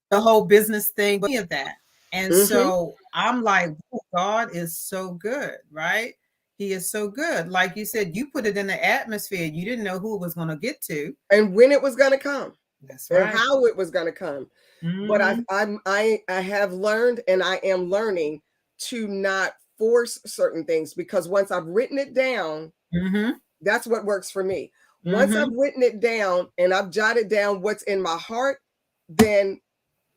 the whole business thing, but any of that. And so I'm like, oh, God is so good, right? He is so good. Like you said, you put it in the atmosphere. You didn't know who it was going to get to, and when it was going to come. That's right. And how it was going to come. But I have learned, and I am learning, to not force certain things, because once I've written it down, that's what works for me. Once I've written it down and I've jotted down what's in my heart, then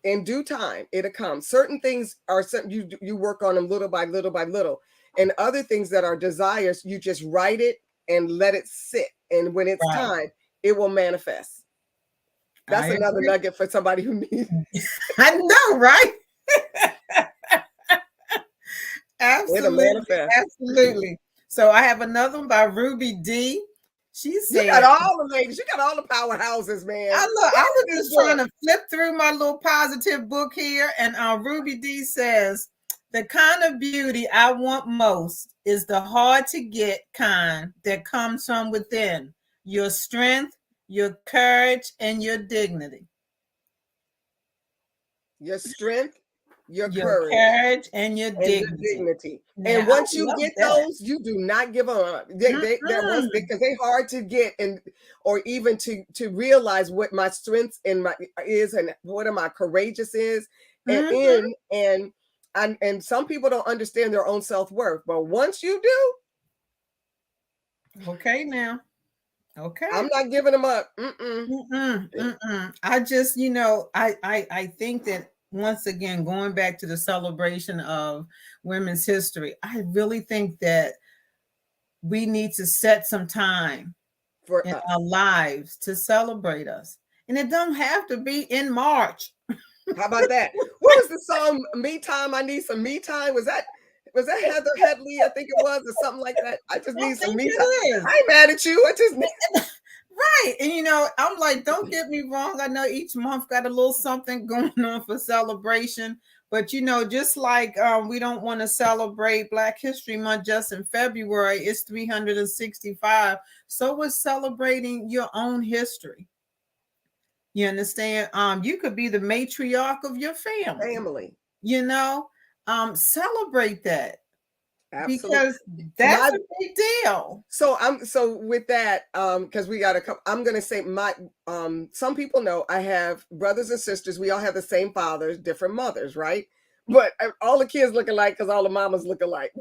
in due time it'll come. Certain things are something you work on them little by little by little, and other things that are desires, you just write it and let it sit, and when it's time, it will manifest. That's another nugget for somebody who needs. I know, right? Absolutely. Absolutely. So I have another one by Ruby D. She said, "You got all the ladies, you got all the powerhouses, man." I was just trying to flip through my little positive book here, and Ruby D says, the kind of beauty I want most is the hard to get kind that comes from within. Your strength, your courage, and your dignity. Your strength, your Your courage, courage and your and your dignity. dignity. Now, And I once you love get that. those, you do not give up. That once, Mm-mm. because they hard to get, and or even to realize what my strengths and my is, and what am I courageous is, and Mm-hmm. in and some people don't understand their own self-worth. But once you do, Okay, now. Okay. I'm not giving them up. Mm-mm. Mm-mm, mm-mm. I just, I think that once again, going back to the celebration of women's history, I really think that we need to set some time For in our us. lives to celebrate us. And it don't have to be in March. How about that? What was the song "Me Time"? I need some me time. Was that Heather Headley? I think it was, or something like that. I just I need some think me time. it is. I ain't mad at you. I just need. Right. And I'm like, don't get me wrong. I know each month got a little something going on for celebration. But just like we don't want to celebrate Black History Month just in February, it's 365. So we're celebrating your own history. You understand? You could be the matriarch of your family, Family. celebrate that Absolutely. because that's My a big deal. so with that, because we got a couple, I'm gonna say my some people know I have brothers and sisters. We all have the same fathers, different mothers, right? But all the kids look alike because all the mamas look alike.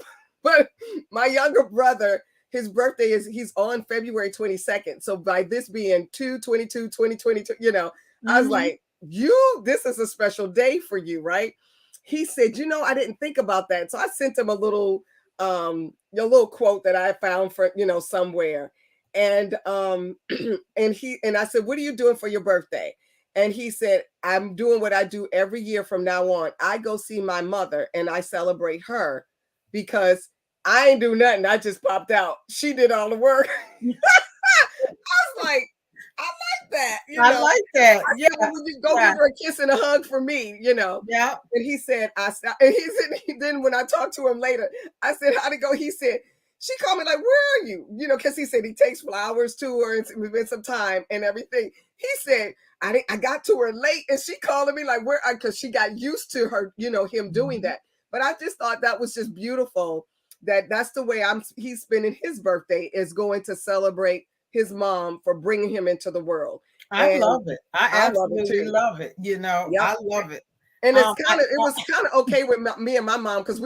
But my younger brother, his birthday he's on February 22nd. So by this being 2/22/2022, I was Mhm. like, this is a special day for you, right? He said, I didn't think about that. So I sent him a little quote that I found for somewhere, and and I said, "What are you doing for your birthday?" And he said, "I'm doing what I do every year from now on. I go see my mother and I celebrate her because I ain't do nothing. I just popped out. She did all the work." I was like, I like that, I like that. I Yeah. said, "Well, would you go Yeah. give her a kiss and a hug for me?" Yeah. And he said, and he said, then when I talked to him later, I said, "How'd it go?" He said, she called me like, "Where are you?" Because he said he takes flowers to her and we spent some time and everything. He said, I got to her late and she calling me like, "Where?" Because she got used to her, him doing Mhm. that. But I just thought that was just beautiful. That's the way he's spending his birthday, is going to celebrate his mom for bringing him into the world. I And love it. I I love it absolutely too. love it. Yep. I love it. And I it was kind of okay with me and my mom, because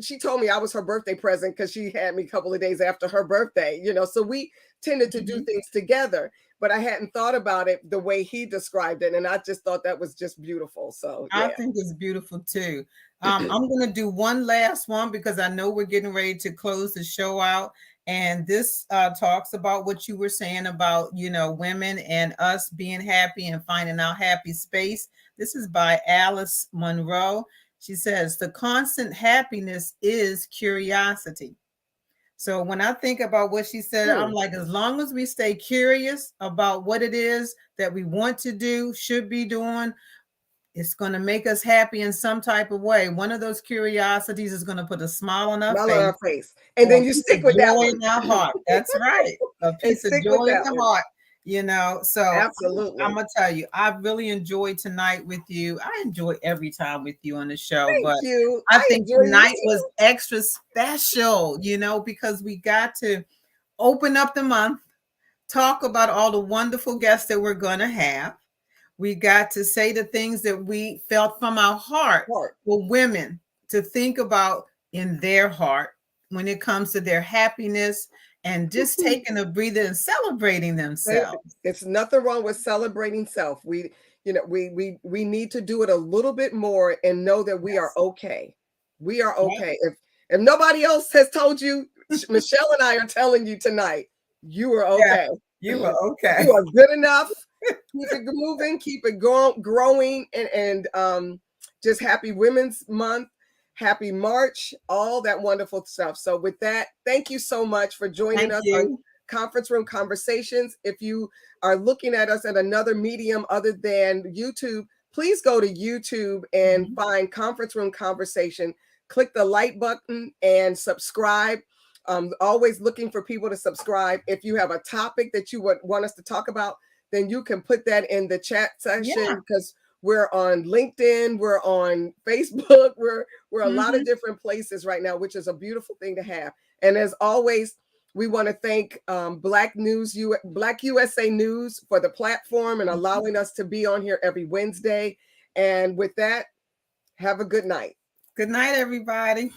she told me I was her birthday present because she had me a couple of days after her birthday, so we tended to do Mhm. things together, but I hadn't thought about it the way he described it. And I just thought that was just beautiful. So I yeah. think it's beautiful too. I'm going to do one last one because I know we're getting ready to close the show out. And this talks about what you were saying about, women and us being happy and finding our happy space. This is by Alice Munro. She says, the constant happiness is curiosity. So when I think about what she said, I'm like, as long as we stay curious about what it is that we want to do, should be doing, it's going to make us happy in some type of way. One of those curiosities is going to put a smile on our Smile on face our face. And or a then you piece of stick with that joy one. in our heart. That's right. A And piece of stick with joy in that the one. heart, So I'm Absolutely. going to tell you, I really enjoyed tonight with you. I enjoy every time with you on the show, Thank but you. I I think enjoy you tonight was too. extra special, because we got to open up the month, talk about all the wonderful guests that we're going to have. We got to say the things that we felt from our heart Heart. for women to think about in their heart when it comes to their happiness and just taking a breather and celebrating themselves. It's nothing wrong with celebrating self. We need to do it a little bit more and know that we are Yes. okay. We are Yep. okay. If nobody else has told you, Michelle and I are telling you tonight, you are Yeah, okay. you were You okay. are good enough. Keep it moving, keep it growing, and just happy Women's Month, happy March, all that wonderful stuff. So with that, thank you so much for joining Thank us on you. Conference Room Conversations. If you are looking at us at another medium other than YouTube, please go to YouTube and Mhm. find Conference Room Conversation. Click the like button and subscribe. Always looking for people to subscribe. If you have a topic that you would want us to talk about, then you can put that in the chat Yeah. section, because We're on LinkedIn. We're on Facebook. We're a lot of different places right now, which is a beautiful thing to have. And as always, we want to thank Black USA News for the platform and allowing us to be on here every Wednesday. And with that, have a good night. Good night, everybody.